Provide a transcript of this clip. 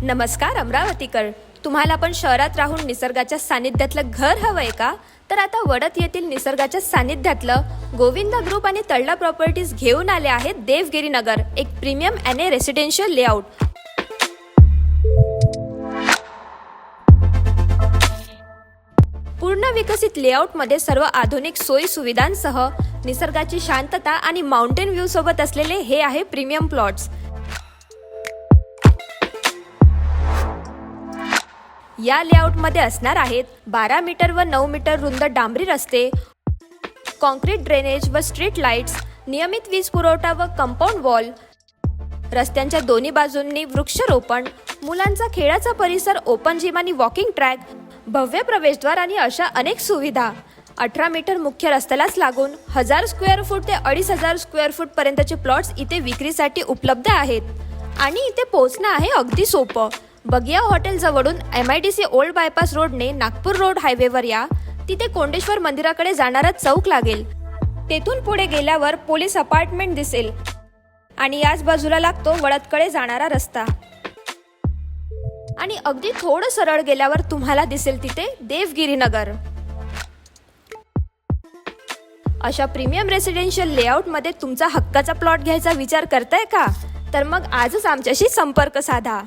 नमस्कार अमरावतीकर. तुम्हाला पण शहरात राहून निसर्गाच्या सानिध्यातलं घर हवंय का? तर आता वडद येथील निसर्गाच्या सानिध्यातलं गोविंदा ग्रुप आणि तळला प्रॉपर्टीज घेऊन आले आहेत देवगिरी नगर, एक प्रीमियम एनए रेसिडेन्शियल लेआउट. पूर्ण विकसित लेआउटमध्ये सर्व आधुनिक सोयी सुविधांसह निसर्गाची शांतता आणि माउंटेन व्ह्यू सोबत असलेले हे आहे प्रीमियम प्लॉट्स. या लेआउटमध्ये असणार आहेत 12 मीटर व 9 मीटर रुंद डांबरी रस्ते, कॉन्क्रीट ड्रेनेज व स्ट्रीट लाईट्स, नियमित वीज पुरवठा व कंपाऊंड वॉल, रस्त्यांच्या दोन्ही बाजूंनी वृक्षारोपण, मुलांचा खेळाचा परिसर, ओपन जिम आणि वॉकिंग ट्रॅक, भव्य प्रवेशद्वार आणि अशा अनेक सुविधा. 18 मीटर मुख्य रस्त्यालाच लागून 1000 स्क्वेअर फूट ते 2500 स्क्वेअर फूट पर्यंतचे प्लॉट्स इथे विक्रीसाठी उपलब्ध आहेत. आणि इथे पोहोचणं आहे अगदी सोपं. बगिया हॉटेल जवळून MIDC ओल्ड बायपास रोडने नागपूर रोड हायवेवर या. तिथे कोंडेश्वर मंदिराकडे जाणारा चौक लागेल. तेथून पुढे गेल्यावर पोलीस अपार्टमेंट दिसेल आणि याच बाजूला लागतो वडदकडे जाणारा रस्ता. आणि अगदी थोडं सरळ गेल्यावर तुम्हाला दिसेल तिथे देवगिरी नगर. अशा प्रीमियम रेसिडेन्शियल लेआउटमध्ये तुमचा हक्काचा प्लॉट घ्यायचा विचार करताय का? तर मग आजच आमच्याशी संपर्क साधा.